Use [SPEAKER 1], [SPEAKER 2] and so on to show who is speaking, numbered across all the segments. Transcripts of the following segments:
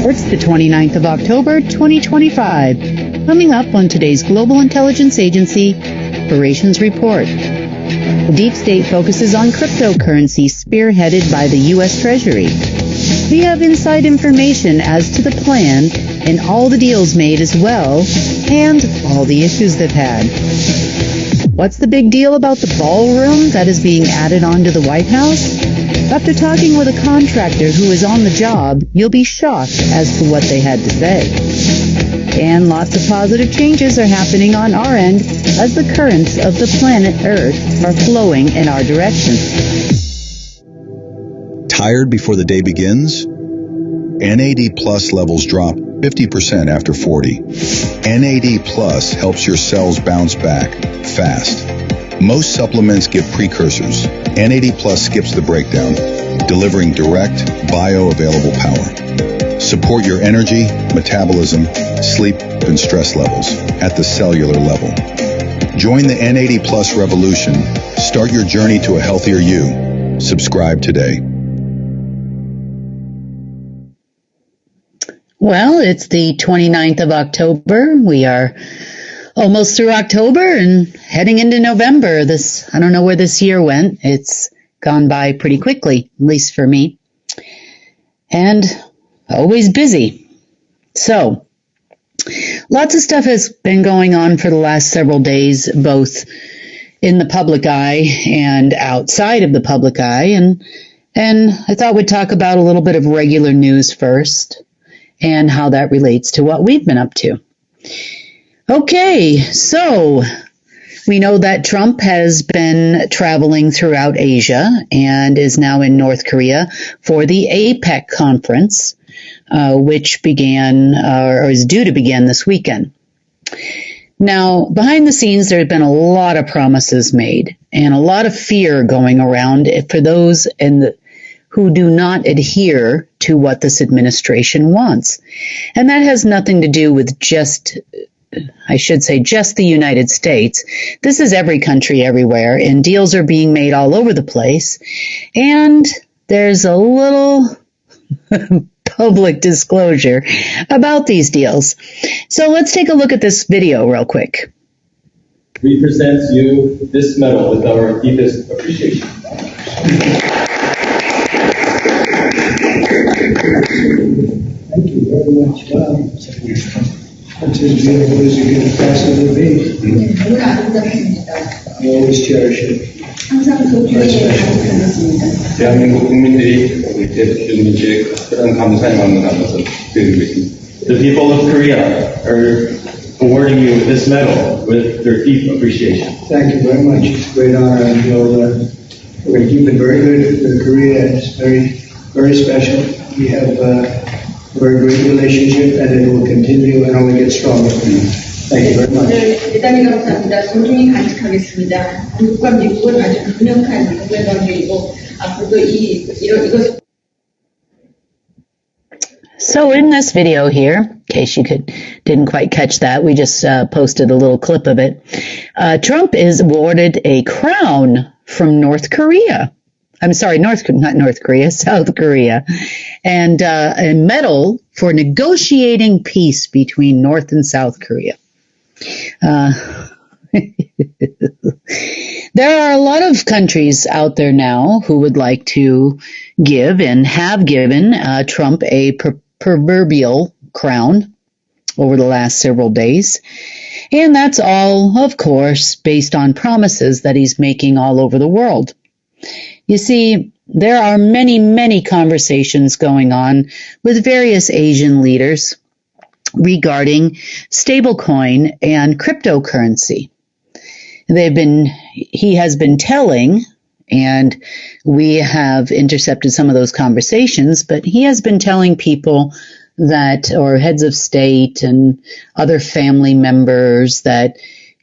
[SPEAKER 1] It's the 29th of October, 2025. Coming up on today's Global Intelligence Agency Operations Report. The deep state focuses on cryptocurrency spearheaded by the U.S. Treasury. We have inside information as to the plan and all the deals made as well, and all the issues they've had. What's the big deal about the ballroom that is being added on to the White House? After talking with a contractor who is on the job, you'll be shocked as to what they had to say. And lots of positive changes are happening on our end as the currents of the planet Earth are flowing in our direction.
[SPEAKER 2] Tired before the day begins? NAD Plus levels drop 50% after 40. NAD Plus helps your cells bounce back fast. Most supplements give precursors. NAD Plus skips the breakdown, delivering direct, bioavailable power. Support your energy, metabolism, sleep, and stress levels at the cellular level. Join the NAD Plus revolution. Start your journey to a healthier you. Subscribe today.
[SPEAKER 1] Well, it's the 29th of October. We are almost through October and heading into November. I don't know where this year went. It's gone by pretty quickly, at least for me. And always busy. So, lots of stuff has been going on for the last several days, both in the public eye and outside of the public eye. And I thought we'd talk about a little bit of regular news first and how that relates to what we've been up to. Okay, so we know that Trump has been traveling throughout Asia and is now in North Korea for the APEC conference, which began or is due to begin this weekend. Now, behind the scenes, there have been a lot of promises made and a lot of fear going around for those who do not adhere to what this administration wants. And that has nothing to do with just the United States. This is every country everywhere, and deals are being made all over the place. And there's a little public disclosure about these deals. So let's take a look at this video real quick.
[SPEAKER 3] We present you this medal with our deepest appreciation.
[SPEAKER 4] Thank you very much. Wow. That's as beautiful as you can possibly be. I always cherish it.
[SPEAKER 3] 대한민국 국민들이 우리께 주는 일에 특별한 감사의 마음을 담아서 드리고 있습니다. The people of Korea are awarding you with this medal with their deep appreciation.
[SPEAKER 4] Thank you very much. It's a great honor, and we're going to keep it very good. Korea is very, very special. We have a very great relationship, and it will continue and only get stronger. Thank you very much.
[SPEAKER 5] 대단히 감사합니다. 소중히 간직하겠습니다. 한국과 미국은 아주 강력한 동맹 관계이고 앞으로도 이것.
[SPEAKER 1] So in this video here, in case you didn't quite catch that, we just posted a little clip of it. Trump is awarded a crown from North Korea. I'm sorry, not North Korea, South Korea, and a medal for negotiating peace between North and South Korea. There are a lot of countries out there now who would like to give and have given Trump a proverbial crown over the last several days. And that's all, of course, based on promises that he's making all over the world. You see, there are many, many conversations going on with various Asian leaders regarding stablecoin and cryptocurrency. He has been telling, and we have intercepted some of those conversations, but he has been telling people or heads of state and other family members that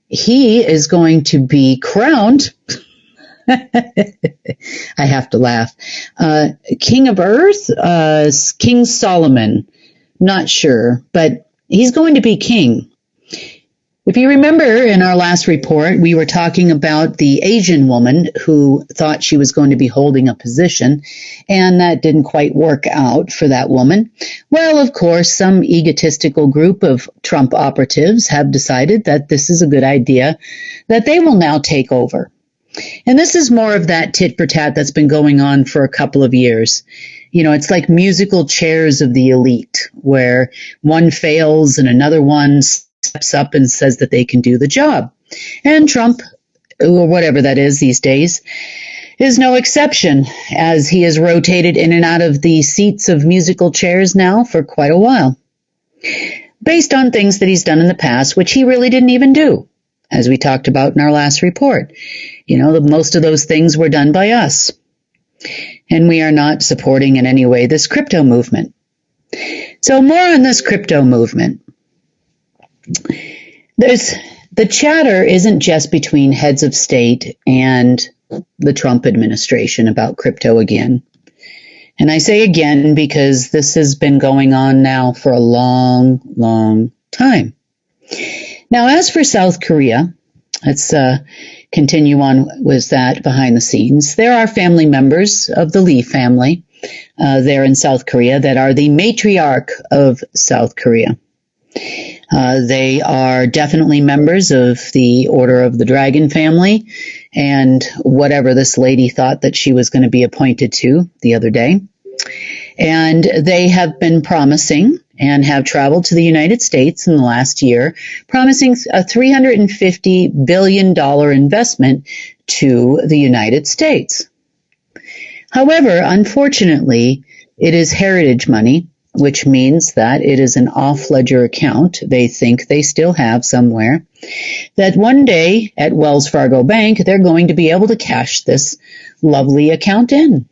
[SPEAKER 1] he is going to be crowned I have to laugh. King of Earth, King Solomon, not sure, but he's going to be king. If you remember in our last report, we were talking about the Asian woman who thought she was going to be holding a position, and that didn't quite work out for that woman. Well, of course, some egotistical group of Trump operatives have decided that this is a good idea, that they will now take over. And this is more of that tit for tat that's been going on for a couple of years. You know, it's like musical chairs of the elite, where one fails and another one steps up and says that they can do the job. And Trump, or whatever that is these days, is no exception, as he has rotated in and out of the seats of musical chairs now for quite a while, based on things that he's done in the past, which he really didn't even do, as we talked about in our last report. You know, most of those things were done by us. And we are not supporting in any way this crypto movement. So more on this crypto movement. The chatter isn't just between heads of state and the Trump administration about crypto again. And I say again because this has been going on now for a long, long time. Now, as for South Korea, let's continue on with that behind the scenes. There are family members of the Lee family there in South Korea that are the matriarch of South Korea. They are definitely members of the Order of the Dragon family and whatever this lady thought that she was going to be appointed to the other day. And they have been promising and have traveled to the United States in the last year, promising a $350 billion investment to the United States. However, unfortunately, it is heritage money, which means that it is an off-ledger account they think they still have somewhere, that one day at Wells Fargo Bank, they're going to be able to cash this lovely account in.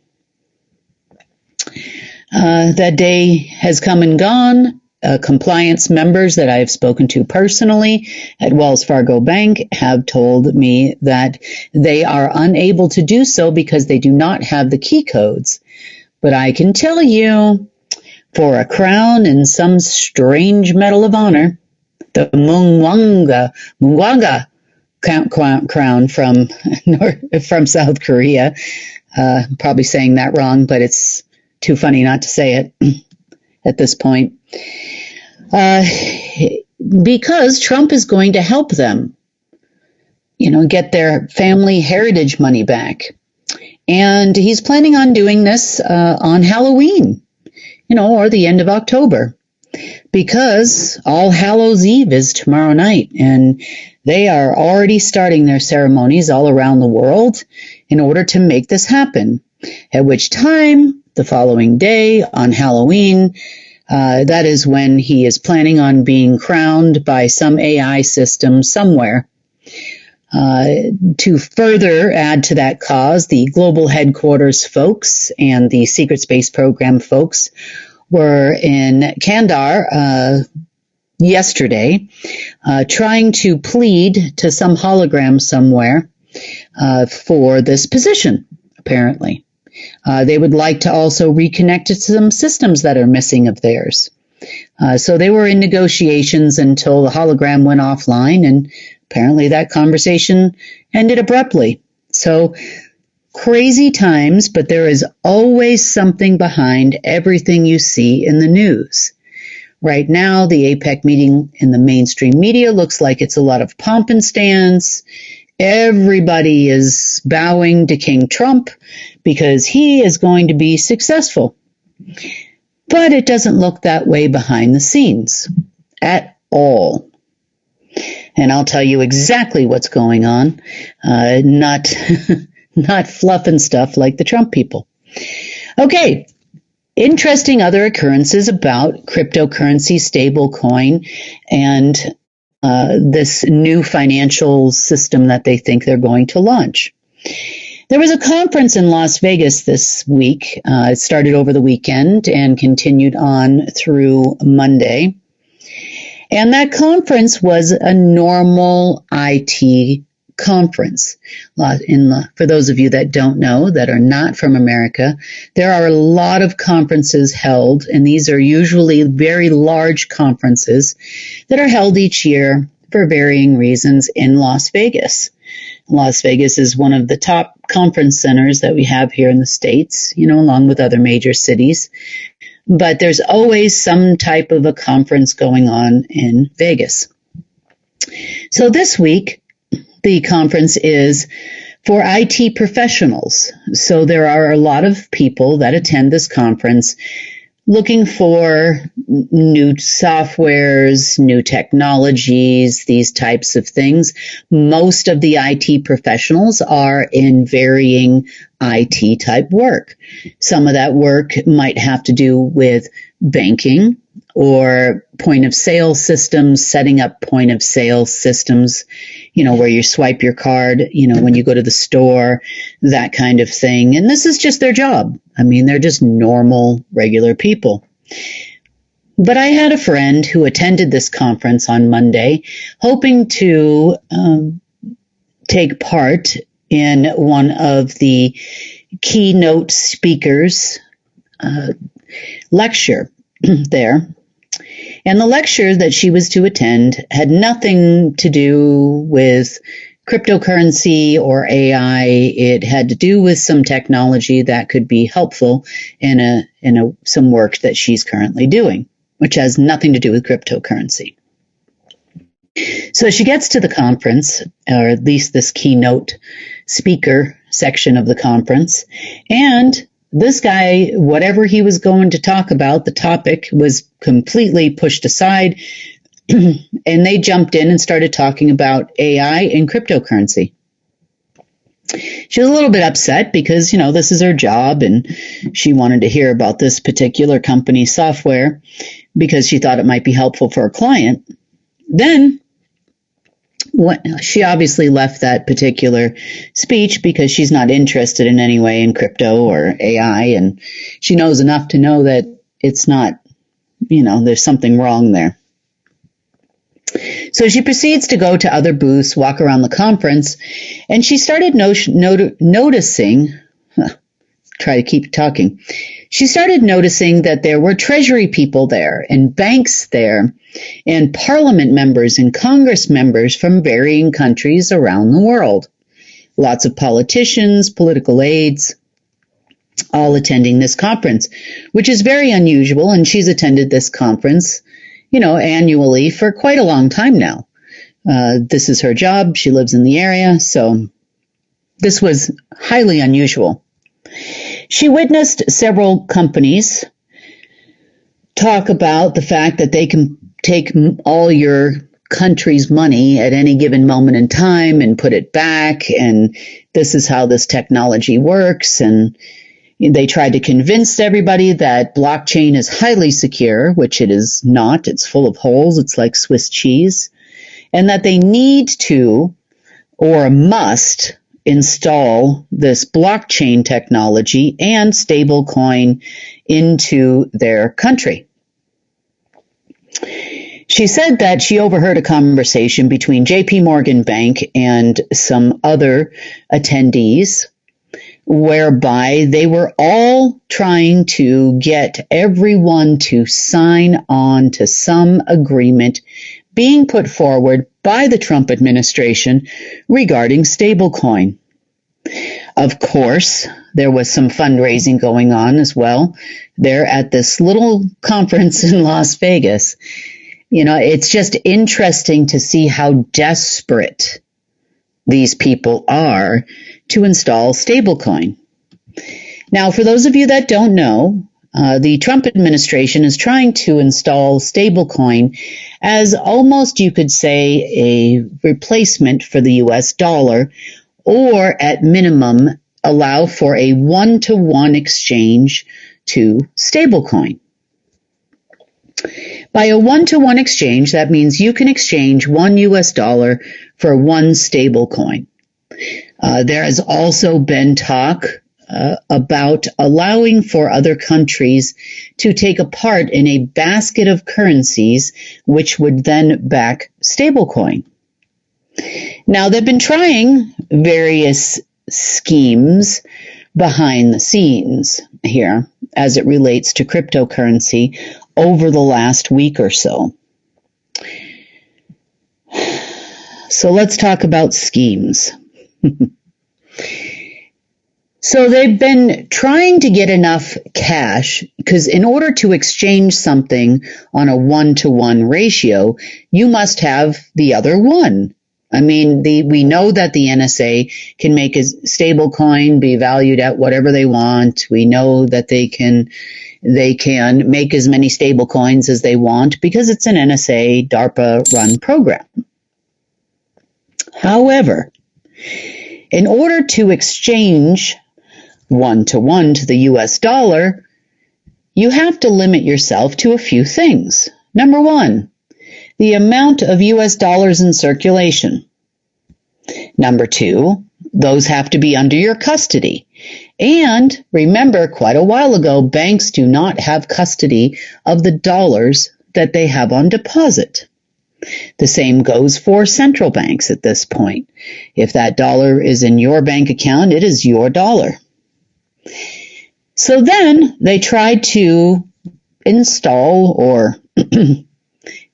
[SPEAKER 1] That day has come and gone. Compliance members that I've spoken to personally at Wells Fargo Bank have told me that they are unable to do so because they do not have the key codes. But I can tell you, for a crown and some strange medal of honor, the Mungwanga crown from South Korea, probably saying that wrong, but it's too funny not to say it at this point. Because Trump is going to help them, get their family heritage money back. And he's planning on doing this on Halloween, or the end of October, because All Hallows Eve is tomorrow night, and they are already starting their ceremonies all around the world in order to make this happen, at which time, the following day on Halloween, that is when he is planning on being crowned by some AI system somewhere. To further add to that cause, the global headquarters folks and the secret space program folks were in Kandahar yesterday trying to plead to some hologram somewhere for this position, apparently. They would like to also reconnect to some systems that are missing of theirs. So they were in negotiations until the hologram went offline, and apparently that conversation ended abruptly. So crazy times, but there is always something behind everything you see in the news. Right now, the APEC meeting in the mainstream media looks like it's a lot of pomp and stance. Everybody is bowing to King Trump because he is going to be successful. But it doesn't look that way behind the scenes at all. And I'll tell you exactly what's going on, not fluff and stuff like the Trump people. Okay, interesting other occurrences about cryptocurrency, stablecoin, and this new financial system that they think they're going to launch. There was a conference in Las Vegas this week. It started over the weekend and continued on through Monday. And that conference was a normal IT conference. For those of you that don't know, that are not from America, there are a lot of conferences held, and these are usually very large conferences that are held each year for varying reasons in Las Vegas. Las Vegas is one of the top conference centers that we have here in the States, along with other major cities. But there's always some type of a conference going on in Vegas. So this week, the conference is for IT professionals. So there are a lot of people that attend this conference looking for new softwares, new technologies, these types of things. Most of the IT professionals are in varying IT type work. Some of that work might have to do with banking or point of sale systems, setting up point of sale systems, where you swipe your card, when you go to the store, that kind of thing. And this is just their job. They're just normal, regular people. But I had a friend who attended this conference on Monday, hoping to take part in one of the keynote speakers' lecture there. And the lecture that she was to attend had nothing to do with cryptocurrency or AI. It had to do with some technology that could be helpful in some work that she's currently doing, which has nothing to do with cryptocurrency. So she gets to the conference, or at least this keynote speaker section of the conference, and this guy, whatever he was going to talk about, the topic was completely pushed aside, and they jumped in and started talking about AI and cryptocurrency. She was a little bit upset because, this is her job, and she wanted to hear about this particular company's software because she thought it might be helpful for her client. Then she obviously left that particular speech because she's not interested in any way in crypto or AI, and she knows enough to know that it's not, there's something wrong there. So she proceeds to go to other booths, walk around the conference, and she started noticing, try to keep talking. She started noticing that there were Treasury people there and banks there and parliament members and Congress members from varying countries around the world. Lots of politicians, political aides, all attending this conference, which is very unusual, and she's attended this conference, annually for quite a long time now. This is her job. She lives in the area, so this was highly unusual. She witnessed several companies talk about the fact that they can take all your country's money at any given moment in time and put it back, and this is how this technology works. And they tried to convince everybody that blockchain is highly secure, which it is not. It's full of holes. It's like Swiss cheese. And that they need to or must install this blockchain technology and stablecoin into their country. She said that she overheard a conversation between JP Morgan Bank and some other attendees, whereby they were all trying to get everyone to sign on to some agreement being put forward by the Trump administration regarding stablecoin. Of course, there was some fundraising going on as well. They're at this little conference in Las Vegas. It's just interesting to see how desperate these people are to install stablecoin. Now, for those of you that don't know, the Trump administration is trying to install stablecoin as almost, you could say, a replacement for the US dollar, or at minimum, allow for a one-to-one exchange to stablecoin. By a one-to-one exchange, that means you can exchange one US dollar for one stablecoin. There has also been talk about allowing for other countries to take a part in a basket of currencies, which would then back stablecoin. Now, they've been trying various schemes behind the scenes here as it relates to cryptocurrency over the last week or so. So let's talk about schemes. So they've been trying to get enough cash because in order to exchange something on a 1-to-1 ratio, you must have the other one. I mean, we know that the NSA can make a stable coin be valued at whatever they want. We know that they can make as many stable coins as they want because it's an NSA DARPA run program. However, in order to exchange 1-to-1 to the US dollar, you have to limit yourself to a few things. Number one, the amount of US dollars in circulation. Number two, those have to be under your custody. And remember, quite a while ago, banks do not have custody of the dollars that they have on deposit. The same goes for central banks at this point. If that dollar is in your bank account, it is your dollar. So then they tried to install or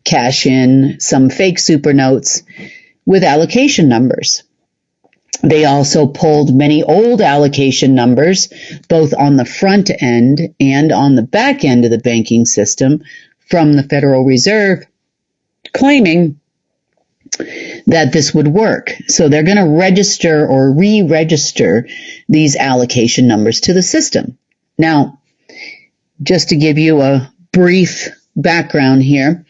[SPEAKER 1] cash in some fake super notes with allocation numbers. They also pulled many old allocation numbers, both on the front end and on the back end of the banking system, from the Federal Reserve, claiming that this would work. So they're going to register or re-register these allocation numbers to the system. Now, just to give you a brief background here,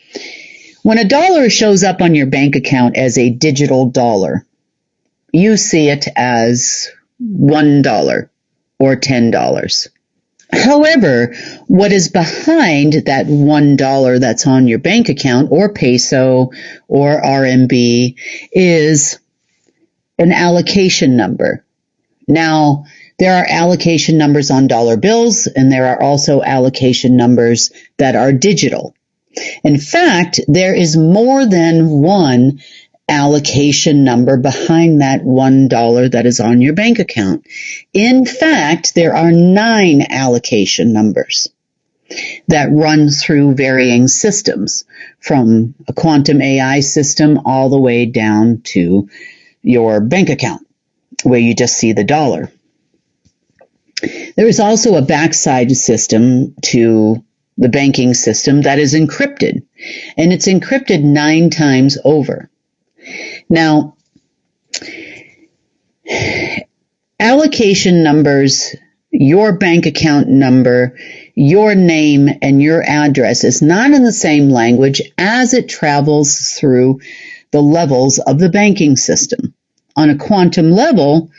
[SPEAKER 1] when a dollar shows up on your bank account as a digital dollar, you see it as $1 or $10. However, what is behind that $1 that's on your bank account, or peso, or RMB, is an allocation number. Now, there are allocation numbers on dollar bills, and there are also allocation numbers that are digital. In fact, there is more than one allocation number behind that $1 that is on your bank account. In fact, there are 9 allocation numbers that run through varying systems, from a quantum AI system all the way down to your bank account, where you just see the dollar. There is also a backside system to the banking system that is encrypted, and it's encrypted 9 times over. Now, allocation numbers, your bank account number, your name, and your address is not in the same language as it travels through the levels of the banking system. On a quantum level,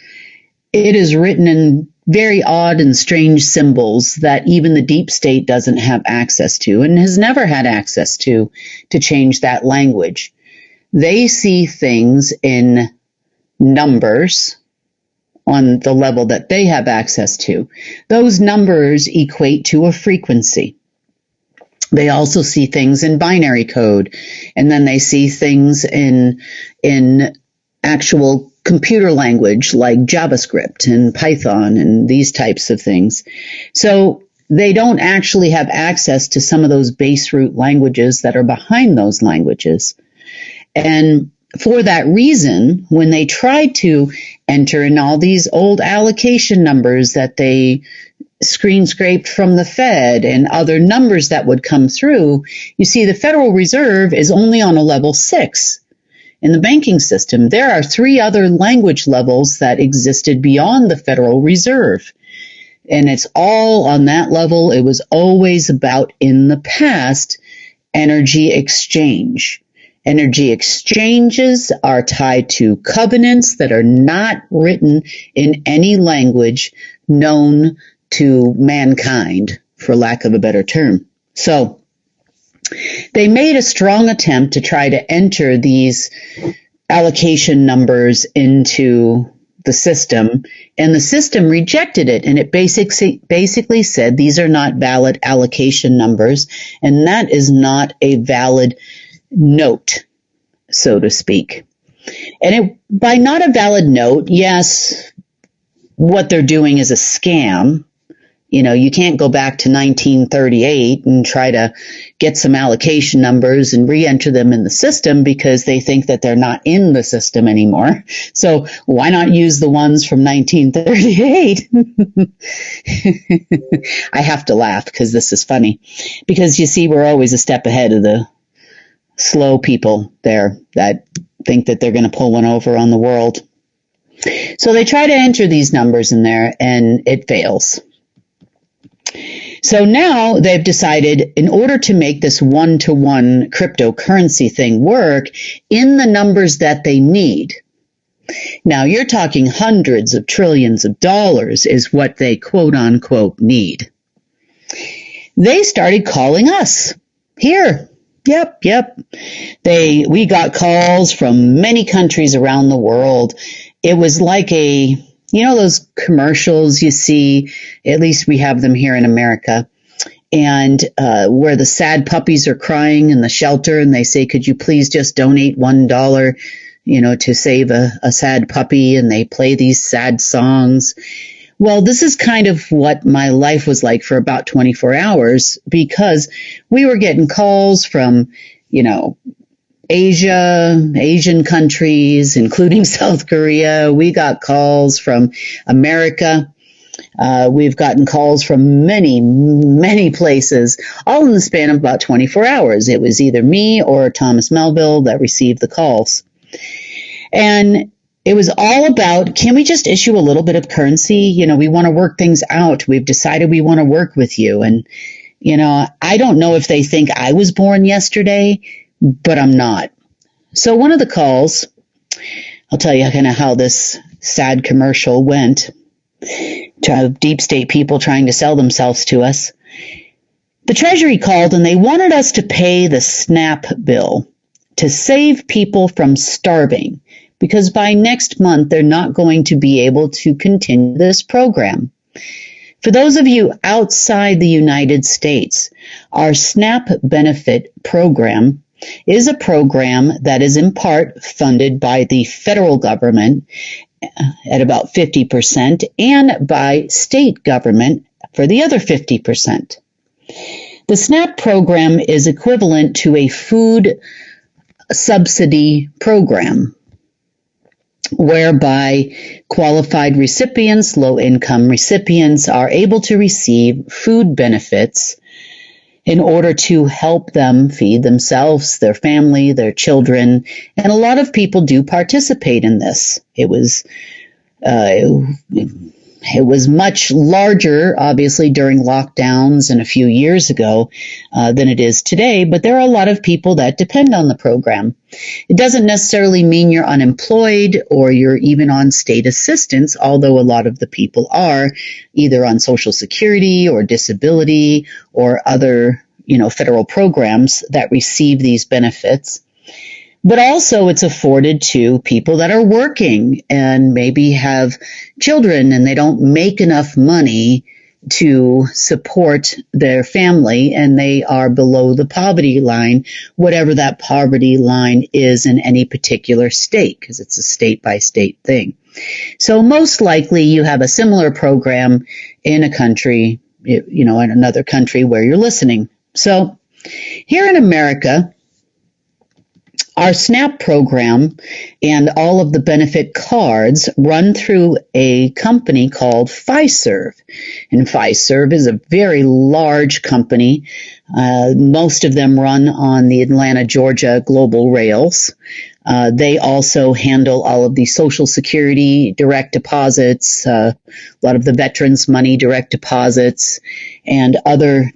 [SPEAKER 1] it is written in very odd and strange symbols that even the deep state doesn't have access to and has never had access to change that language. They see things in numbers on the level that they have access to. Those numbers equate to a frequency. They also see things in binary code, and then they see things in actual computer language like JavaScript and Python and these types of things. So they don't actually have access to some of those base root languages that are behind those languages. And for that reason, when they try to enter in all these old allocation numbers that they screen scraped from the Fed and other numbers that would come through, you see the Federal Reserve is only on a level 6. In the banking system, there are 3 other language levels that existed beyond the Federal Reserve. And it's all on that level. It was always about, in the past, energy exchange. Energy exchanges are tied to covenants that are not written in any language known to mankind, for lack of a better term. So they made a strong attempt to try to enter these allocation numbers into the system, and the system rejected it, and it basically said these are not valid allocation numbers, and that is not a valid note, so to speak. And by not a valid note, yes, what they're doing is a scam, You can't go back to 1938 and try to get some allocation numbers and re-enter them in the system because they think that they're not in the system anymore. So why not use the ones from 1938? I have to laugh because this is funny. Because you see, we're always a step ahead of the slow people there that think that they're going to pull one over on the world. So they try to enter these numbers in there and it fails. So now they've decided in order to make this one-to-one cryptocurrency thing work in the numbers that they need. Now you're talking hundreds of trillions of dollars is what they quote unquote need. They started calling us here. Yep. We got calls from many countries around the world. It was like those commercials you see, at least we have them here in America, and where the sad puppies are crying in the shelter and they say, could you please just donate $1, to save a sad puppy, and they play these sad songs. Well, this is kind of what my life was like for about 24 hours because we were getting calls from, Asian countries, including South Korea. We got calls from America. We've gotten calls from many, many places, all in the span of about 24 hours. It was either me or Thomas Melville that received the calls. And it was all about, can we just issue a little bit of currency? We want to work things out. We've decided we want to work with you. And, I don't know if they think I was born yesterday, but I'm not. So one of the calls, I'll tell you kind of how this sad commercial went to have deep state people trying to sell themselves to us. The Treasury called and they wanted us to pay the SNAP bill to save people from starving because by next month they're not going to be able to continue this program. For those of you outside the United States, our SNAP benefit program is a program that is in part funded by the federal government at about 50% and by state government for the other 50%. The SNAP program is equivalent to a food subsidy program whereby qualified recipients, low-income recipients, are able to receive food benefits in order to help them feed themselves, their family, their children. And a lot of people do participate in this. It was much larger, obviously, during lockdowns and a few years ago than it is today, but there are a lot of people that depend on the program. It doesn't necessarily mean you're unemployed or you're even on state assistance, although a lot of the people are either on Social Security or disability or other, federal programs that receive these benefits. But also it's afforded to people that are working and maybe have children and they don't make enough money to support their family and they are below the poverty line, whatever that poverty line is in any particular state, because it's a state-by-state thing. So most likely you have a similar program in a country, in another country where you're listening. So here in America, our SNAP program and all of the benefit cards run through a company called Fiserv. And Fiserv is a very large company. Most of them run on the Atlanta, Georgia global rails. They also handle all of the Social Security direct deposits, a lot of the veterans money direct deposits, and other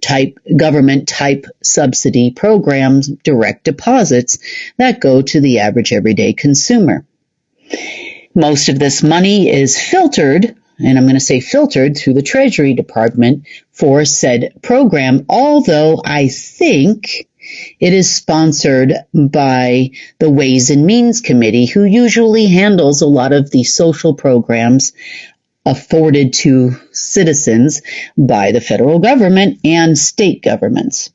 [SPEAKER 1] government type subsidy programs, direct deposits that go to the average everyday consumer. Most of this money is filtered, and I'm going to say filtered through the Treasury Department for said program, although I think it is sponsored by the Ways and Means Committee, who usually handles a lot of the social programs afforded to citizens by the federal government and state governments,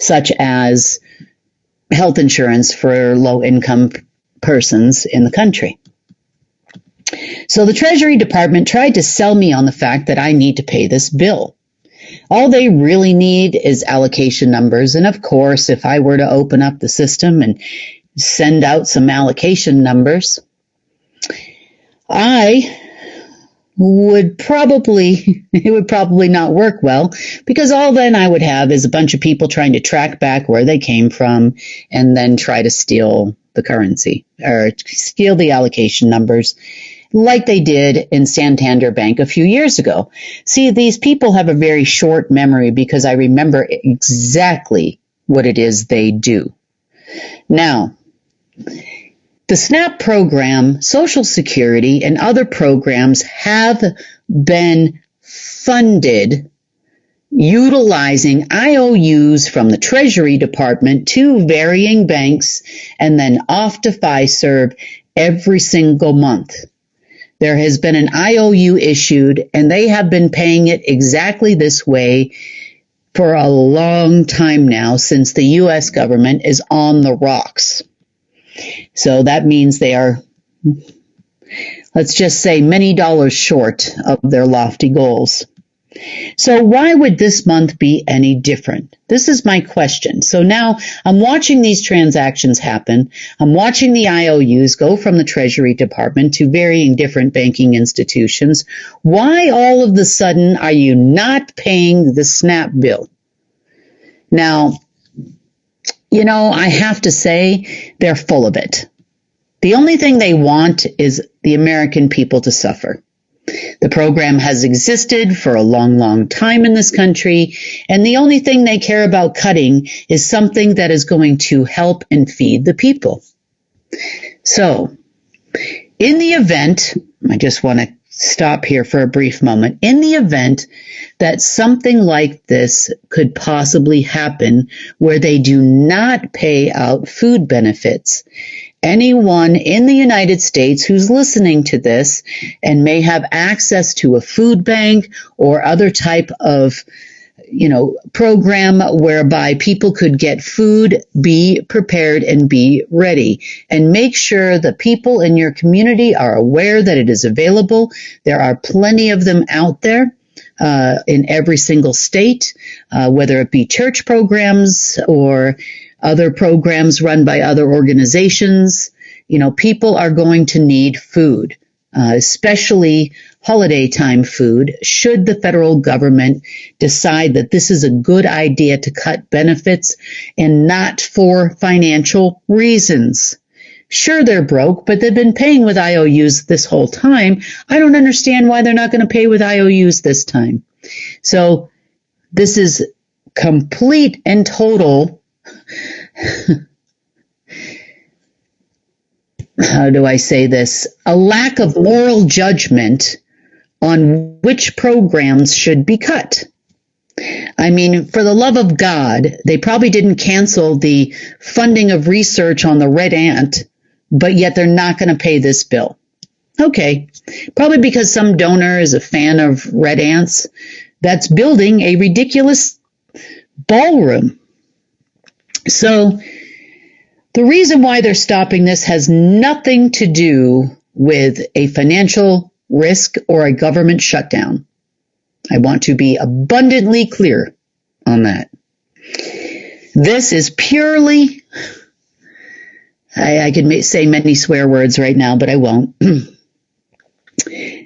[SPEAKER 1] such as health insurance for low-income persons in the country. So the Treasury Department tried to sell me on the fact that I need to pay this bill. All they really need is allocation numbers. And of course, if I were to open up the system and send out some allocation numbers, it would probably not work well, because all then I would have is a bunch of people trying to track back where they came from and then try to steal the currency or steal the allocation numbers like they did in Santander Bank a few years ago. See, these people have a very short memory because I remember exactly what it is they do. Now, the SNAP program, Social Security, and other programs have been funded utilizing IOUs from the Treasury Department to varying banks and then off to Fiserv every single month. There has been an IOU issued, and they have been paying it exactly this way for a long time now, since the U.S. government is on the rocks. So that means they are, let's just say, many dollars short of their lofty goals. So why would this month be any different? This is my question. So now I'm watching these transactions happen. I'm watching the IOUs go from the Treasury Department to varying different banking institutions. Why all of a sudden are you not paying the SNAP bill? Now, I have to say they're full of it. The only thing they want is the American people to suffer. The program has existed for a long, long time in this country, and the only thing they care about cutting is something that is going to help and feed the people. So, in the event, I just want to stop here for a brief moment, in the event that something like this could possibly happen where they do not pay out food benefits, anyone in the United States who's listening to this and may have access to a food bank or other type of, program whereby people could get food, be prepared and be ready. And make sure the people in your community are aware that it is available. There are plenty of them out there. In every single state, whether it be church programs or other programs run by other organizations. People are going to need food, especially holiday time food, should the federal government decide that this is a good idea to cut benefits and not for financial reasons. Sure, they're broke, but they've been paying with IOUs this whole time. I don't understand why they're not going to pay with IOUs this time. So this is complete and total, how do I say this? A lack of moral judgment on which programs should be cut. I mean, for the love of God, they probably didn't cancel the funding of research on the red ant, but yet they're not going to pay this bill. Okay, probably because some donor is a fan of red ants that's building a ridiculous ballroom. So the reason why they're stopping this has nothing to do with a financial risk or a government shutdown. I want to be abundantly clear on that. This is purely, I could say many swear words right now, but I won't.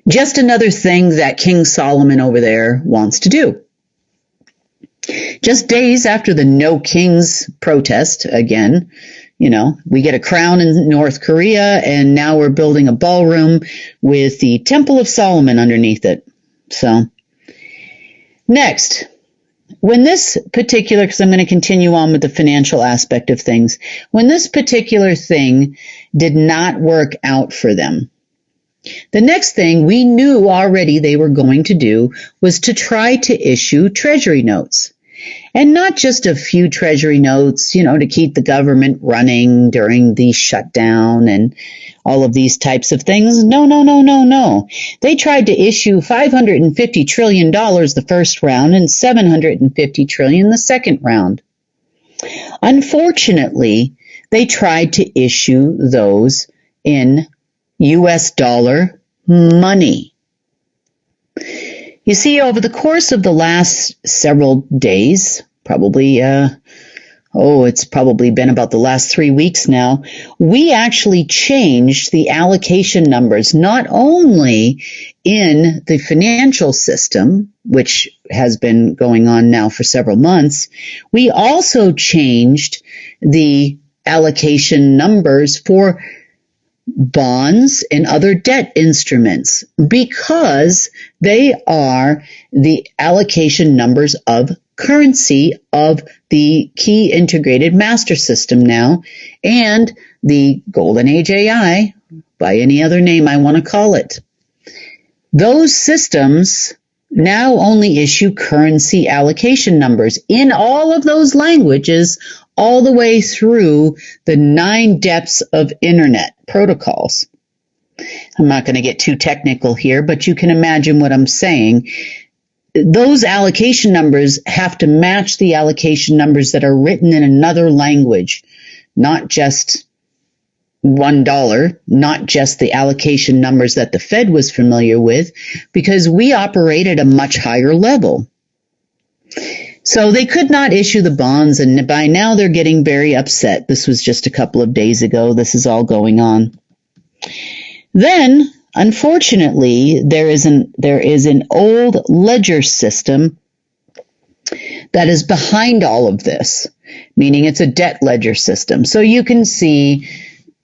[SPEAKER 1] Just another thing that King Solomon over there wants to do. Just days after the No Kings protest, again, we get a crown in North Korea, and now we're building a ballroom with the Temple of Solomon underneath it. So, next, when this particular, because I'm going to continue on with the financial aspect of things, when this particular thing did not work out for them, the next thing we knew already they were going to do was to try to issue treasury notes. And not just a few treasury notes, to keep the government running during the shutdown and all of these types of things. No. They tried to issue $550 trillion the first round and $750 trillion the second round. Unfortunately, they tried to issue those in U.S. dollar money. You see, over the course of the last several days, probably, it's probably been about the last 3 weeks now, we actually changed the allocation numbers, not only in the financial system, which has been going on now for several months, we also changed the allocation numbers for bonds and other debt instruments because they are the allocation numbers of currency of the key integrated master system now and the Golden Age AI, by any other name I want to call it. Those systems now only issue currency allocation numbers in all of those languages all the way through the 9 depths of internet protocols. I'm not going to get too technical here, but you can imagine what I'm saying. Those allocation numbers have to match the allocation numbers that are written in another language, not just $1, not just the allocation numbers that the Fed was familiar with, because we operate at a much higher level. So they could not issue the bonds, and by now they're getting very upset. This was just a couple of days ago. This is all going on. Then, unfortunately, there is an old ledger system that is behind all of this, meaning it's a debt ledger system. So you can see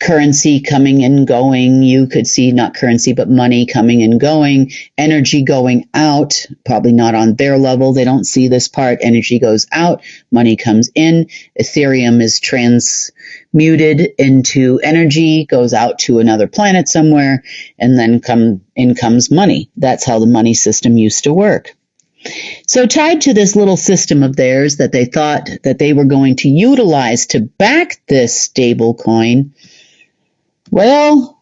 [SPEAKER 1] currency coming and going. You could see not currency, but money coming and going, energy going out, probably not on their level. They don't see this part. Energy goes out, money comes in. Ethereum is transmuted into energy, goes out to another planet somewhere, and then in comes money. That's how the money system used to work. So tied to this little system of theirs that they thought that they were going to utilize to back this stable coin, well,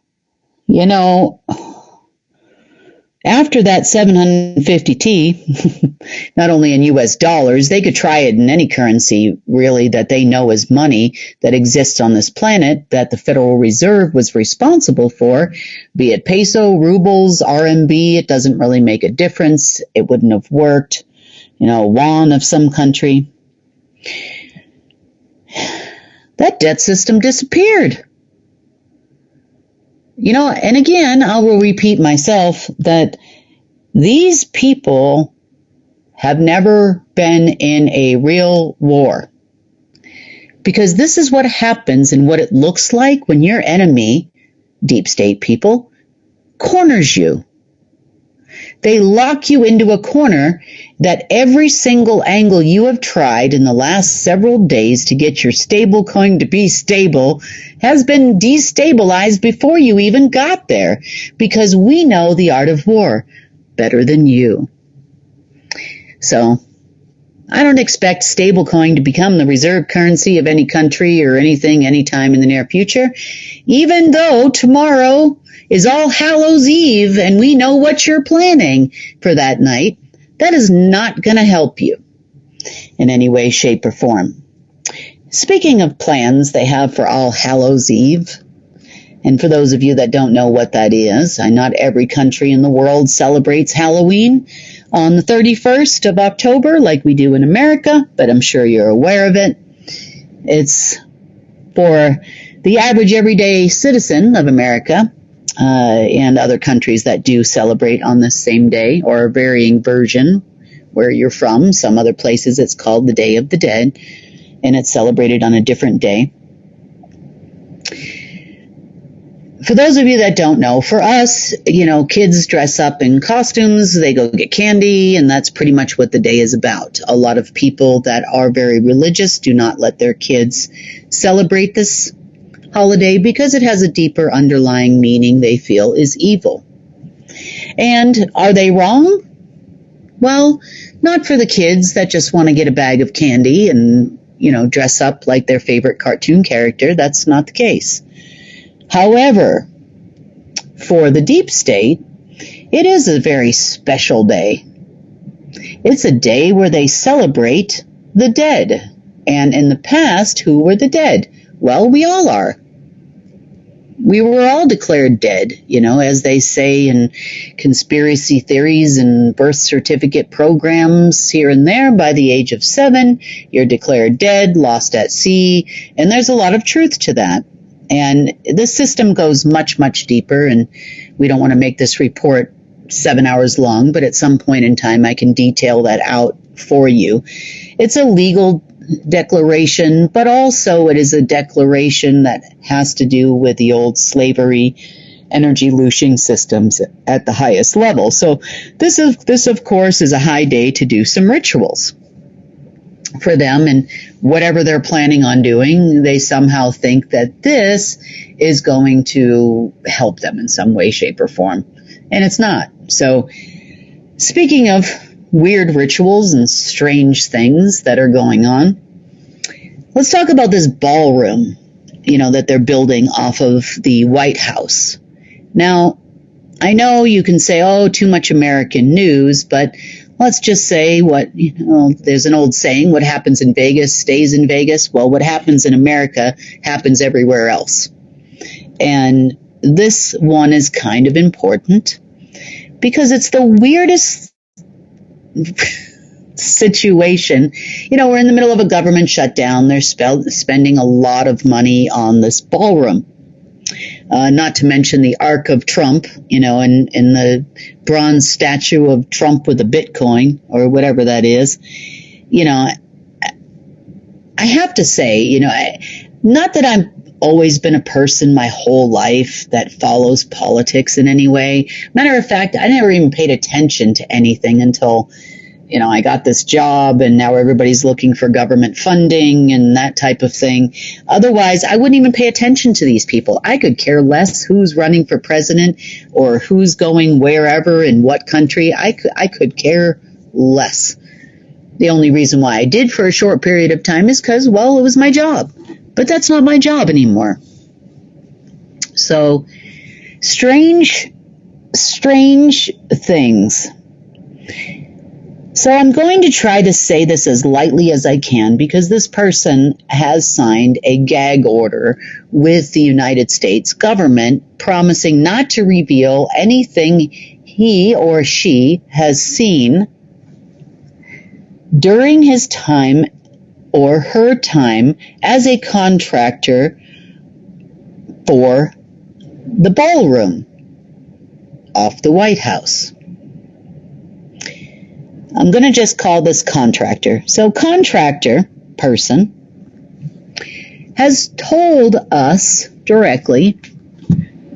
[SPEAKER 1] after that 750T, not only in US dollars, they could try it in any currency really that they know is money that exists on this planet that the Federal Reserve was responsible for, be it peso, rubles, RMB, it doesn't really make a difference. It wouldn't have worked. Yuan of some country. That debt system disappeared. And again, I will repeat myself that these people have never been in a real war. Because this is what happens and what it looks like when your enemy, deep state people, corners you. They lock you into a corner that every single angle you have tried in the last several days to get your stable coin to be stable has been destabilized before you even got there, because we know the art of war better than you. So I don't expect stablecoin to become the reserve currency of any country or anything anytime in the near future, even though tomorrow is All Hallows Eve and we know what you're planning for that night. That is not going to help you in any way, shape, or form. Speaking of plans they have for All Hallows Eve, and for those of you that don't know what that is, not every country in the world celebrates Halloween on the 31st of October like we do in America, but I'm sure you're aware of it. It's for the average everyday citizen of America and other countries that do celebrate on this same day, or a varying version where you're from. Some other places it's called the Day of the Dead, and it's celebrated on a different day. For those of you that don't know, for us, kids dress up in costumes, they go get candy, and that's pretty much what the day is about. A lot of people that are very religious do not let their kids celebrate this holiday because it has a deeper underlying meaning they feel is evil. And are they wrong? Well, not for the kids that just want to get a bag of candy and, dress up like their favorite cartoon character. That's not the case. However, for the deep state, it is a very special day. It's a day where they celebrate the dead. And in the past, who were the dead? Well, we all are. we were all declared dead, as they say in conspiracy theories and birth certificate programs here and there. By the age of 7, you're declared dead, lost at sea, and there's a lot of truth to that. And this system goes much, much deeper, and we don't want to make this report 7 hours long, but at some point in time I can detail that out for you. It's a legal declaration, but also it is a declaration that has to do with the old slavery energy looshing systems at the highest level. So this of course is a high day to do some rituals for them, and whatever they're planning on doing, they somehow think that this is going to help them in some way, shape, or form, and it's not. So speaking of weird rituals and strange things that are going on, let's talk about this ballroom, that they're building off of the White House. Now, I know you can say, oh, too much American news, but let's just say there's an old saying, what happens in Vegas stays in Vegas. Well, what happens in America happens everywhere else. And this one is kind of important because it's the weirdest situation. We're in the middle of a government shutdown. They're spending a lot of money on this ballroom. Not to mention the Ark of Trump, in the bronze statue of Trump with a Bitcoin or whatever that is. I have to say, not that I've always been a person my whole life that follows politics in any way. Matter of fact, I never even paid attention to anything until I got this job, and now everybody's looking for government funding and that type of thing. Otherwise, I wouldn't even pay attention to these people. I could care less who's running for president or who's going wherever in what country. I could care less. The only reason why I did for a short period of time is because, well, it was my job. But that's not my job anymore. So, strange things. So I'm going to try to say this as lightly as I can because this person has signed a gag order with the United States government promising not to reveal anything he or she has seen during his time or her time as a contractor for the ballroom off the White House. I'm going to just call this contractor. So contractor person has told us directly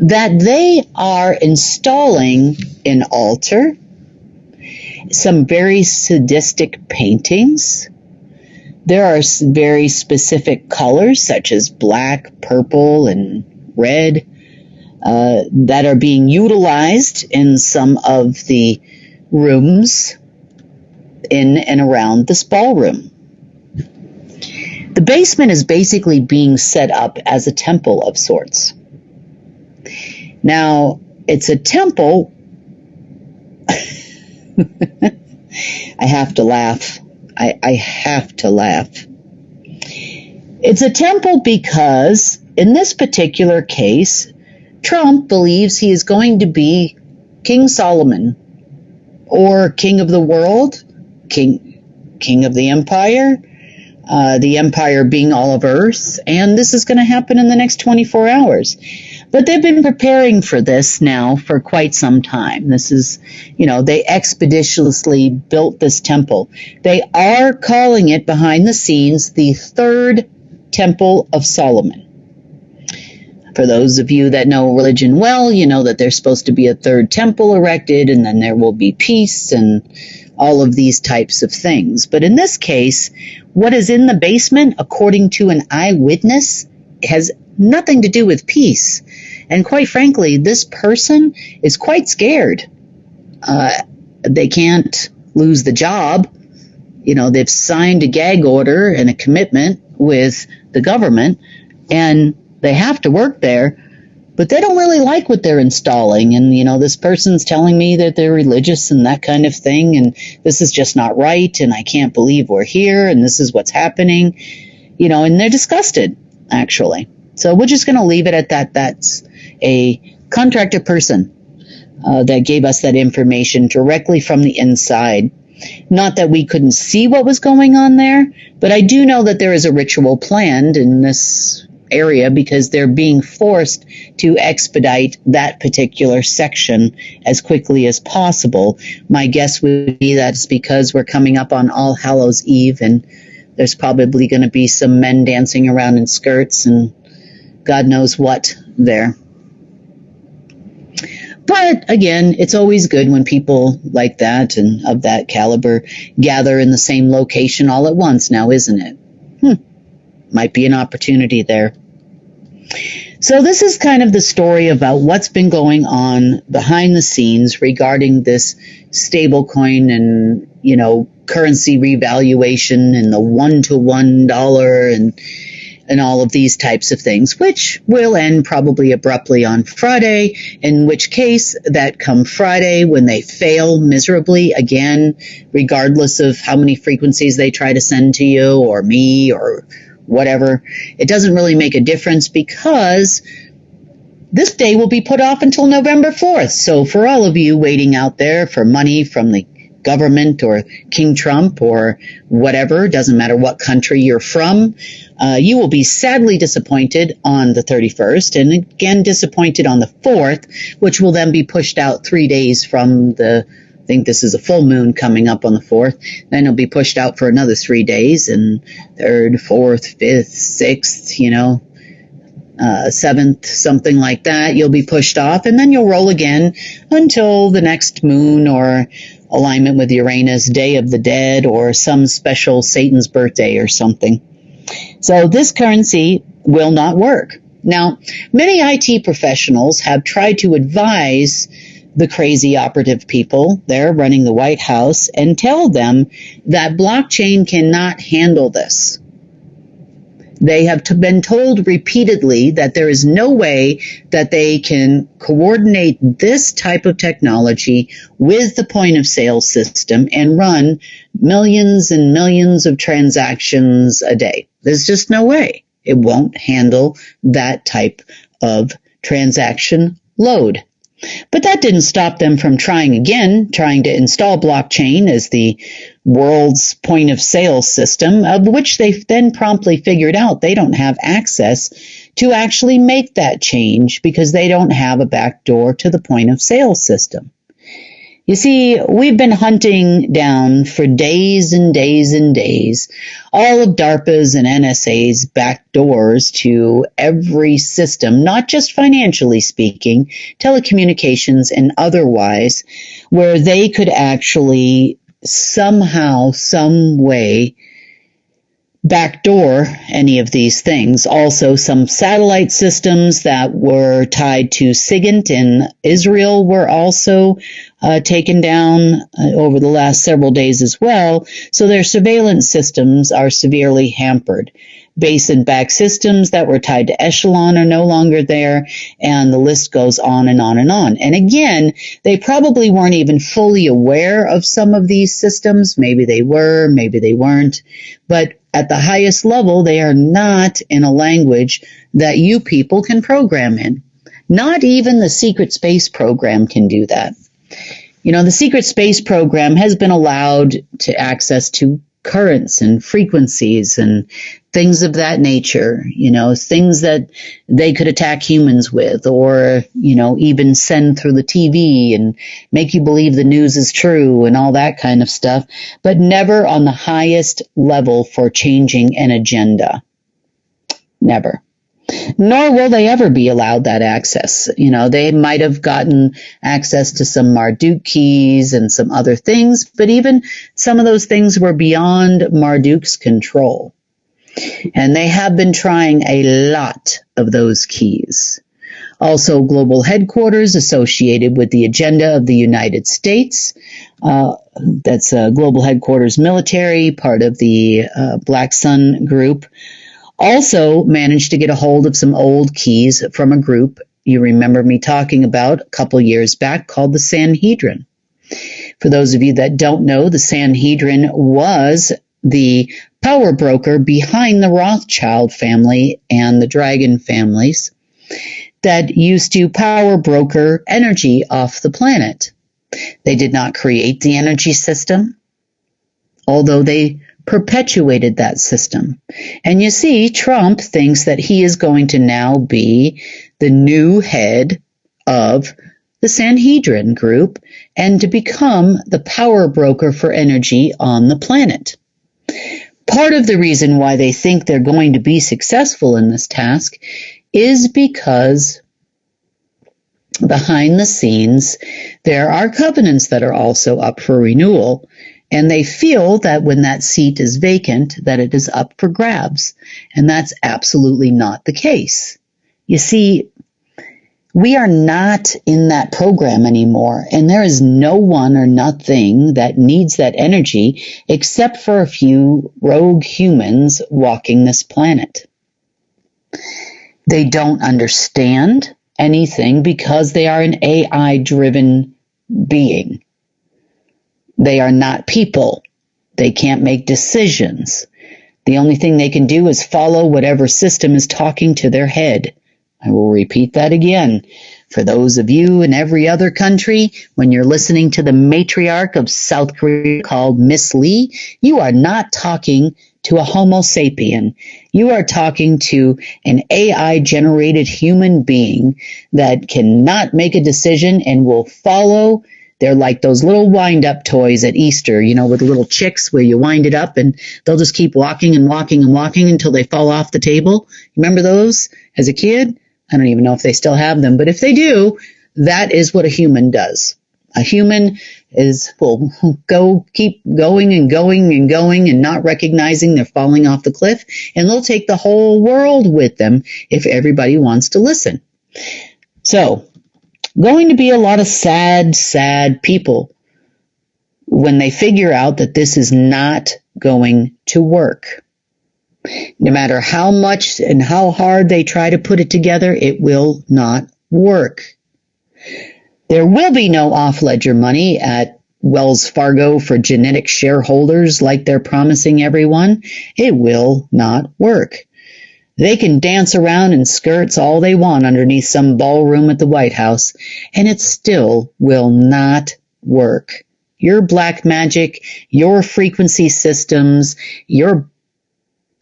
[SPEAKER 1] that they are installing an altar, some very sadistic paintings. There are very specific colors such as black, purple, and red that are being utilized in some of the rooms in and around this ballroom. The basement is basically being set up as a temple of sorts. Now, it's a temple. I have to laugh. I have to laugh. It's a temple because, in this particular case, Trump believes he is going to be King Solomon, or king of the world, king of the empire being all of Earth, and this is going to happen in the next 24 hours. But they've been preparing for this now for quite some time. This is, they expeditiously built this temple. They are calling it behind the scenes the Third Temple of Solomon. For those of you that know religion well, you know that there's supposed to be a third temple erected, and then there will be peace and all of these types of things. But in this case, what is in the basement, according to an eyewitness, has nothing to do with peace. And quite frankly, this person is quite scared. They can't lose the job. They've signed a gag order and a commitment with the government, and they have to work there. But they don't really like what they're installing. And, this person's telling me that they're religious and that kind of thing. And this is just not right. And I can't believe we're here. And this is what's happening. And they're disgusted, actually. So we're just going to leave it at that. That's a contractor person that gave us that information directly from the inside. Not that we couldn't see what was going on there, but I do know that there is a ritual planned in this area because they're being forced to expedite that particular section as quickly as possible. My guess would be that's because we're coming up on All Hallows Eve, and there's probably going to be some men dancing around in skirts and God knows what there. But again, it's always good when people like that and of that caliber gather in the same location all at once now, isn't it? Might be an opportunity there. So this is kind of the story about what's been going on behind the scenes regarding this stablecoin and, currency revaluation and the $1 to $1 and all of these types of things, which will end probably abruptly on Friday, in which case that come Friday when they fail miserably again, regardless of how many frequencies they try to send to you or me or whatever, it doesn't really make a difference because this day will be put off until November 4th. So for all of you waiting out there for money from the government or King Trump or whatever, doesn't matter what country you're from, you will be sadly disappointed on the 31st and again disappointed on the 4th, which will then be pushed out 3 days from I think this is a full moon coming up on the 4th. Then it'll be pushed out for another 3 days, and 3rd, 4th, 5th, 6th, 7th, something like that. You'll be pushed off, and then you'll roll again until the next moon or alignment with Uranus, Day of the Dead, or some special Satan's birthday or something. So this currency will not work. Now, many IT professionals have tried to advise the crazy operative people there running the White House and tell them that blockchain cannot handle this. They have been told repeatedly that there is no way that they can coordinate this type of technology with the point of sale system and run millions and millions of transactions a day. There's just no way. It won't handle that type of transaction load. But that didn't stop them from trying to install blockchain as the world's point of sale system, of which they then promptly figured out they don't have access to actually make that change because they don't have a backdoor to the point of sale system. You see, we've been hunting down for days and days and days all of DARPA's and NSA's backdoors to every system, not just financially speaking, telecommunications and otherwise, where they could actually somehow, some way, backdoor any of these things. Also, some satellite systems that were tied to SIGINT in Israel were also taken down over the last several days as well. So their surveillance systems are severely hampered. Base and back systems that were tied to Echelon are no longer there, and the list goes on and on and on. And again, they probably weren't even fully aware of some of these systems. Maybe they were, maybe they weren't. But at the highest level, they are not in a language that you people can program in. Not even the secret space program can do that. The secret space program has been allowed to access to currents and frequencies and things of that nature, things that they could attack humans with or, even send through the TV and make you believe the news is true and all that kind of stuff, but never on the highest level for changing an agenda. Never. Nor will they ever be allowed that access. They might have gotten access to some Marduk keys and some other things, but even some of those things were beyond Marduk's control. And they have been trying a lot of those keys. Also, global headquarters associated with the agenda of the United States. That's global headquarters military, part of the Black Sun group. Also managed to get a hold of some old keys from a group you remember me talking about a couple years back called the Sanhedrin. For those of you that don't know, the Sanhedrin was the power broker behind the Rothschild family and the Dragon families that used to power broker energy off the planet. They did not create the energy system, although they perpetuated that system. And you see, Trump thinks that he is going to now be the new head of the Sanhedrin group and to become the power broker for energy on the planet. Part of the reason why they think they're going to be successful in this task is because behind the scenes, there are covenants that are also up for renewal, and they feel that when that seat is vacant, that it is up for grabs, and that's absolutely not the case. You see, we are not in that program anymore, and there is no one or nothing that needs that energy except for a few rogue humans walking this planet. They don't understand anything because they are an AI-driven being. They are not people. They can't make decisions. The only thing they can do is follow whatever system is talking to their head. I will repeat that again. For those of you in every other country, when you're listening to the matriarch of South Korea called Miss Lee, you are not talking to a Homo sapien. You are talking to an AI-generated human being that cannot make a decision and will follow. They're like those little wind-up toys at Easter, with little chicks where you wind it up and they'll just keep walking and walking and walking until they fall off the table. Remember those as a kid? I don't even know if they still have them, but if they do, that is what a human does. A human will keep going and going and going and not recognizing they're falling off the cliff, and they'll take the whole world with them if everybody wants to listen. So, going to be a lot of sad people when they figure out that this is not going to work. No matter how much and how hard they try to put it together, it will not work. There will be no off-ledger money at Wells Fargo for genetic shareholders like they're promising everyone. It will not work. They can dance around in skirts all they want underneath some ballroom at the White House, and it still will not work. Your black magic, your frequency systems, your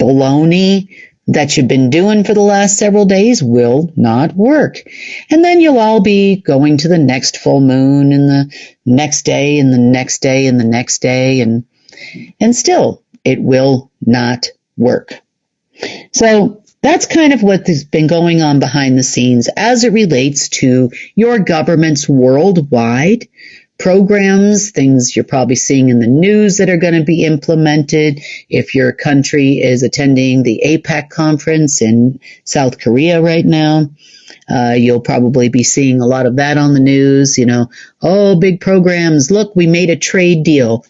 [SPEAKER 1] baloney that you've been doing for the last several days will not work. And then you'll all be going to the next full moon and the next day and the next day and the next day, and still it will not work. So that's kind of what has been going on behind the scenes as it relates to your governments worldwide. Programs, things you're probably seeing in the news that are going to be implemented. If your country is attending the APEC conference in South Korea right now, you'll probably be seeing a lot of that on the news. Big programs. Look, we made a trade deal.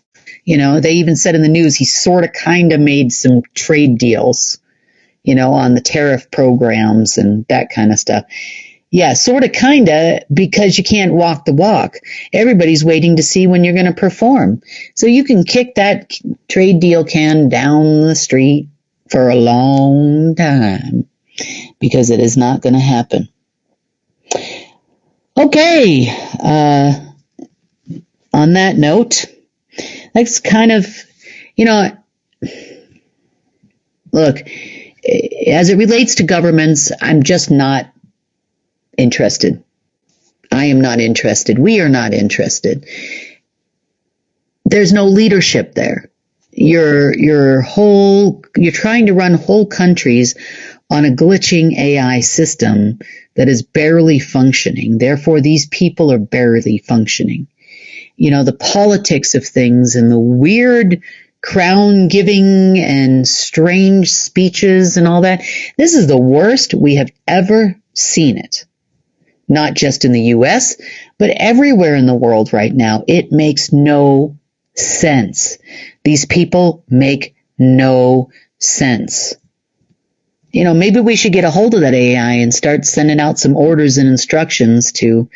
[SPEAKER 1] They even said in the news he sort of kind of made some trade deals, on the tariff programs and that kind of stuff. Yeah, sort of, kind of, because you can't walk the walk. Everybody's waiting to see when you're going to perform. So you can kick that trade deal can down the street for a long time because it is not going to happen. Okay, on that note, that's kind of, look, as it relates to governments, I'm just not interested. I am not interested. We are not interested. There's no leadership there. You're trying to run whole countries on a glitching AI system that is barely functioning. Therefore, these people are barely functioning. The politics of things and the weird crown giving and strange speeches and all that. This is the worst we have ever seen it. Not just in the U.S., but everywhere in the world right now. It makes no sense. These people make no sense. Maybe we should get a hold of that AI and start sending out some orders and instructions to,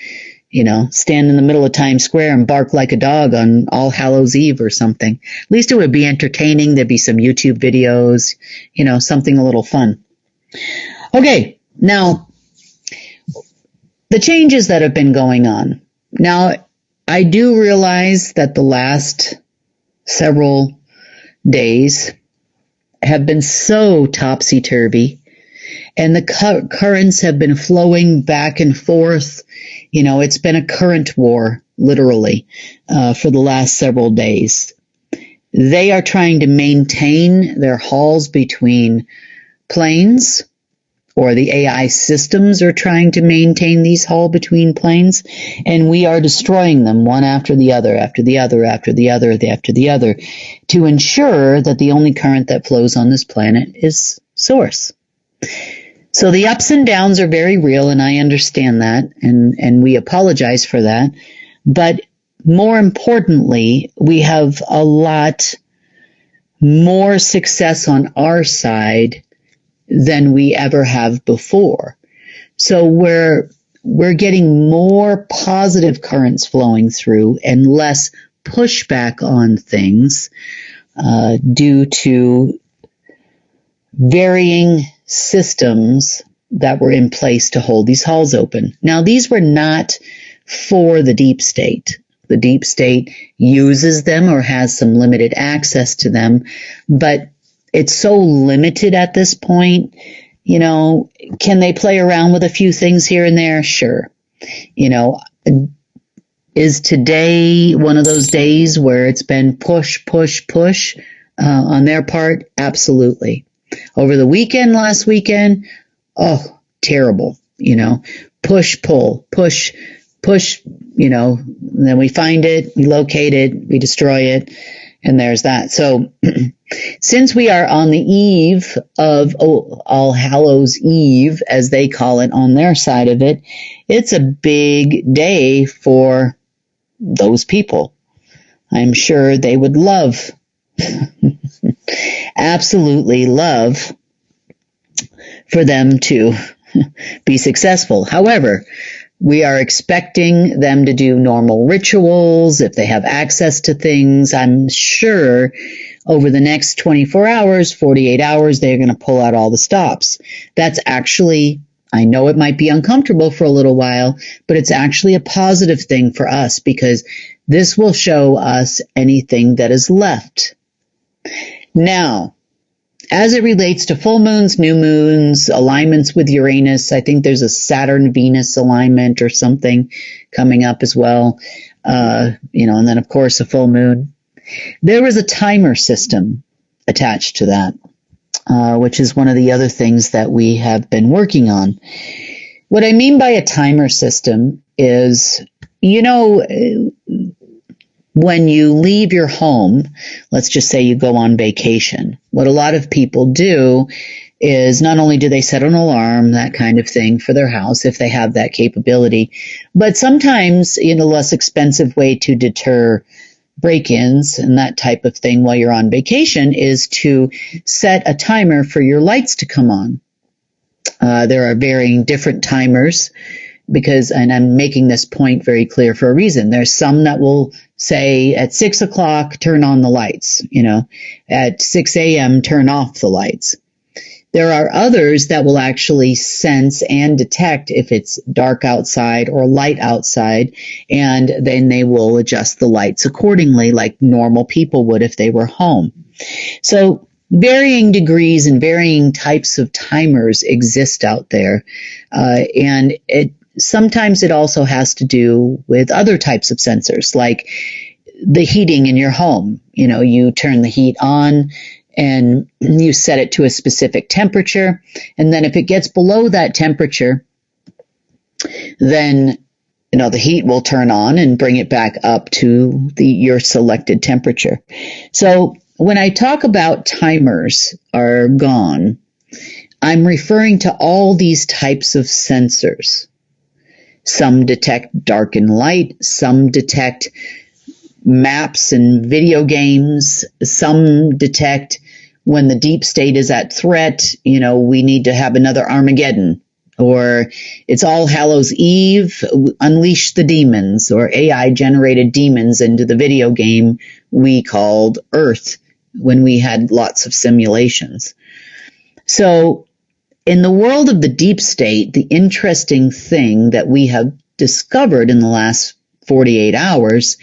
[SPEAKER 1] stand in the middle of Times Square and bark like a dog on All Hallows Eve or something. At least it would be entertaining. There'd be some YouTube videos, something a little fun. Okay, now, the changes that have been going on. Now, I do realize that the last several days have been so topsy-turvy, and the currents have been flowing back and forth. It's been a current war, literally, for the last several days. They are trying to maintain their halls between planes, or the AI systems are trying to maintain these halls between planes, and we are destroying them one after the other, after the other, after the other, after the other, to ensure that the only current that flows on this planet is source. So the ups and downs are very real, and I understand that, and we apologize for that. But more importantly, we have a lot more success on our side than we ever have before. So we're getting more positive currents flowing through and less pushback on things due to varying systems that were in place to hold these halls open. Now, these were not for the deep state. The deep state uses them or has some limited access to them, but it's so limited at this point. Can they play around with a few things here and there? Sure. Is today one of those days where it's been push, push, push on their part? Absolutely. Over the weekend, last weekend, terrible. Push, pull, push, and then we find it, we locate it, we destroy it, and there's that. So since we are on the eve of All Hallows Eve, as they call it on their side of it, it's a big day for those people. I'm sure they would love, absolutely love, for them to be successful. However, we are expecting them to do normal rituals if they have access to things. I'm sure over the next 24 hours, 48 hours, they're going to pull out all the stops. That's actually, I know it might be uncomfortable for a little while, but it's actually a positive thing for us because this will show us anything that is left. Now, as it relates to full moons, new moons, alignments with Uranus, I think there's a Saturn-Venus alignment or something coming up as well. And then, of course, a full moon. There was a timer system attached to that, which is one of the other things that we have been working on. What I mean by a timer system is, when you leave your home, let's just say you go on vacation, what a lot of people do is not only do they set an alarm, that kind of thing, for their house if they have that capability, but sometimes a less expensive way to deter break-ins and that type of thing while you're on vacation is to set a timer for your lights to come on. There are varying different timers because, and I'm making this point very clear for a reason, there's some that will say at 6 o'clock, turn on the lights, at 6 a.m., turn off the lights. There are others that will actually sense and detect if it's dark outside or light outside, and then they will adjust the lights accordingly like normal people would if they were home. So varying degrees and varying types of timers exist out there, and sometimes it also has to do with other types of sensors, like the heating in your home. You turn the heat on and you set it to a specific temperature. And then if it gets below that temperature, then, the heat will turn on and bring it back up to your selected temperature. So when I talk about timers are gone, I'm referring to all these types of sensors. Some detect dark and light, some detect maps and video games, some detect when the deep state is at threat, we need to have another Armageddon. or it's All Hallows Eve, unleash the demons, or AI generated demons into the video game we called Earth when we had lots of simulations. So in the world of the deep state, the interesting thing that we have discovered in the last 48 hours,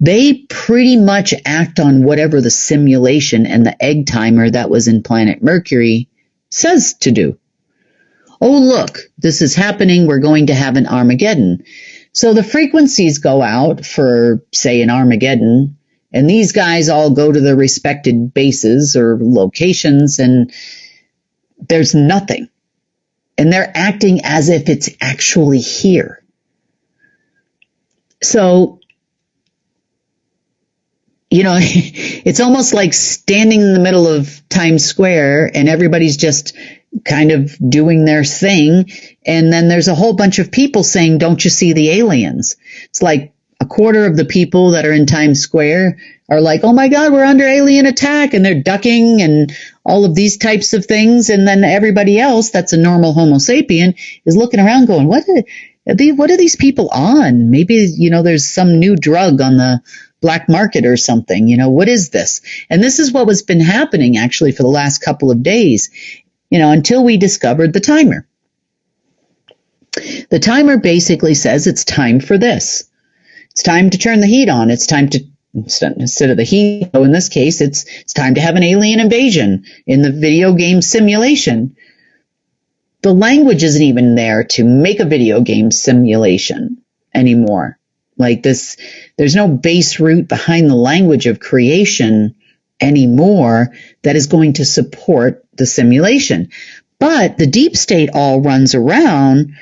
[SPEAKER 1] they pretty much act on whatever the simulation and the egg timer that was in Planet Mercury says to do. Oh, look, this is happening. We're going to have an Armageddon. So the frequencies go out for, say, an Armageddon, and these guys all go to their respected bases or locations, and there's nothing. And they're acting as if it's actually here. So, you know, it's almost like standing in the middle of Times Square and everybody's just kind of doing their thing. And then there's a whole bunch of people saying, don't you see the aliens? It's like a quarter of the people that are in Times Square are like, oh my God, we're under alien attack. And they're ducking and all of these types of things. And then everybody else that's a normal Homo sapien is looking around going, what are these people on? Maybe, you know, there's some new drug on the black market or something. You know, what is this? And this is what has been happening actually for the last couple of days, you know, until we discovered the timer. The timer basically says it's time for this. It's time to turn the heat on. It's time to, instead of the heat, so in this case, it's time to have an alien invasion in the video game simulation. The language isn't even there to make a video game simulation anymore. Like this, there's no base root behind the language of creation anymore that is going to support the simulation. But the deep state all runs around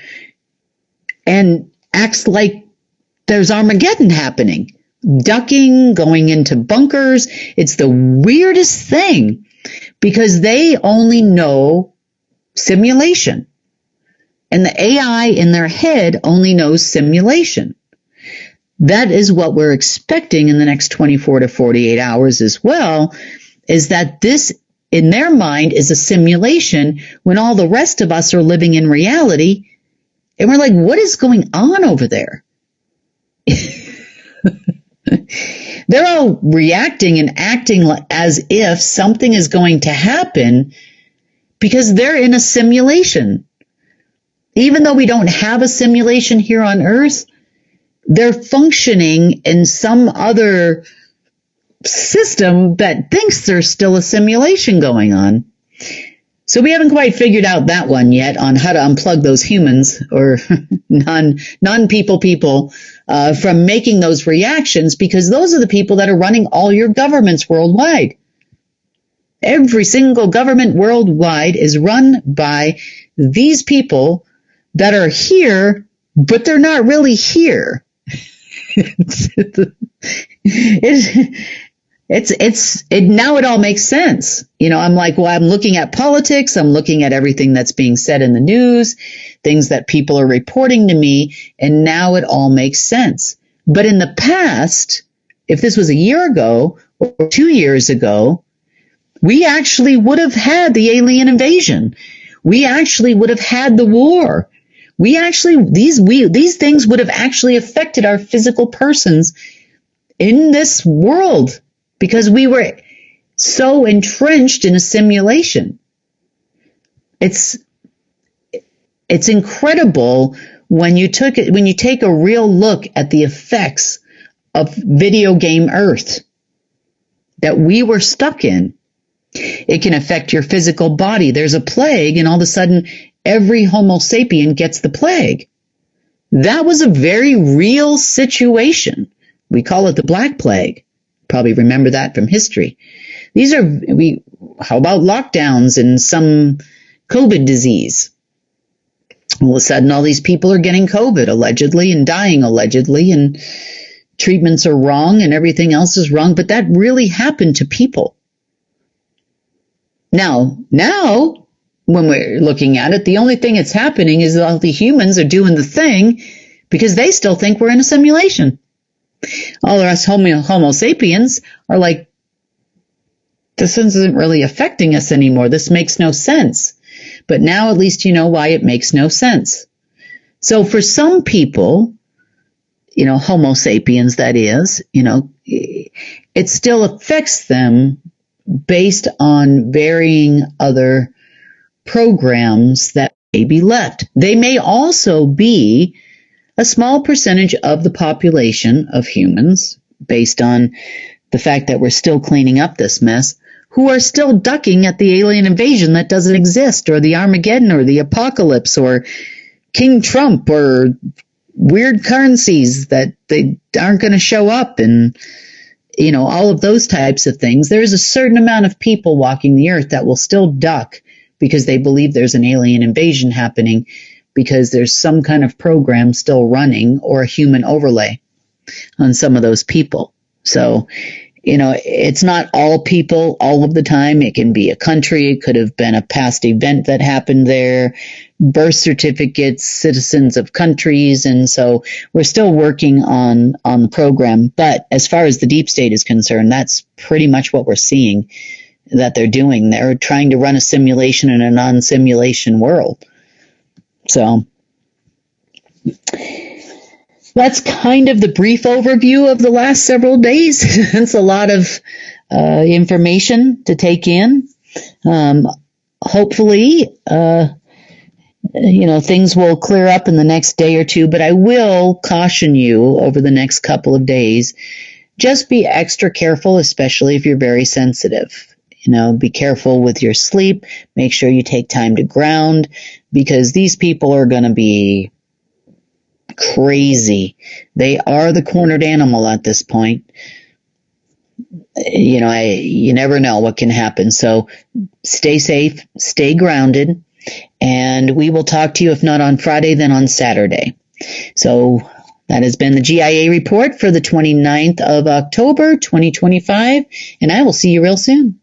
[SPEAKER 1] and acts like there's Armageddon happening, ducking, going into bunkers. It's the weirdest thing because they only know simulation. And the AI in their head only knows simulation. That is what we're expecting in the next 24 to 48 hours as well, is that this, in their mind, is a simulation when all the rest of us are living in reality. And we're like, what is going on over there? They're all reacting and acting as if something is going to happen because they're in a simulation. Even though we don't have a simulation here on Earth, they're functioning in some other system that thinks there's still a simulation going on. So we haven't quite figured out that one yet on how to unplug those humans or non-people from making those reactions, because those are the people that are running all your governments worldwide. Every single government worldwide is run by these people that are here, but they're not really here. Now it all makes sense. You know, I'm like, well, I'm looking at politics. I'm looking at everything that's being said in the news, things that people are reporting to me. And now it all makes sense. But in the past, if this was a year ago or 2 years ago, we actually would have had the alien invasion. We actually would have had the war. These things would have actually affected our physical persons in this world because we were so entrenched in a simulation. It's incredible when you take a real look at the effects of video game Earth that we were stuck in. It can affect your physical body. There's a plague, and all of a sudden, every Homo sapien gets the plague. That was a very real situation. We call it the Black Plague. Probably remember that from history. How about lockdowns and some COVID disease? All of a sudden, all these people are getting COVID allegedly and dying allegedly, and treatments are wrong and everything else is wrong. But that really happened to people. Now, when we're looking at it, the only thing that's happening is that all the humans are doing the thing because they still think we're in a simulation. All of us Homo sapiens are like, this isn't really affecting us anymore. This makes no sense. But now at least you know why it makes no sense. So for some people, Homo sapiens, that is, it still affects them based on varying other programs that may be left. They may also be a small percentage of the population of humans, based on the fact that we're still cleaning up this mess, who are still ducking at the alien invasion that doesn't exist, or the Armageddon, or the apocalypse, or King Trump, or weird currencies that they aren't going to show up, and all of those types of things. There's a certain amount of people walking the earth that will still duck because they believe there's an alien invasion happening, because there's some kind of program still running, or a human overlay on some of those people. So, it's not all people all of the time. It can be a country. It could have been a past event that happened there, birth certificates, citizens of countries. And so we're still working on the program. But as far as the deep state is concerned, that's pretty much what we're seeing that they're doing. They're trying to run a simulation in a non-simulation world. So that's kind of the brief overview of the last several days. It's a lot of information to take in. Hopefully, things will clear up in the next day or two, but I will caution you over the next couple of days, just be extra careful, especially if you're very sensitive. Be careful with your sleep. Make sure you take time to ground, because these people are going to be crazy. They are the cornered animal at this point. You never know what can happen. So stay safe, stay grounded, and we will talk to you, if not on Friday, then on Saturday. So that has been the GIA report for the 29th of October, 2025, and I will see you real soon.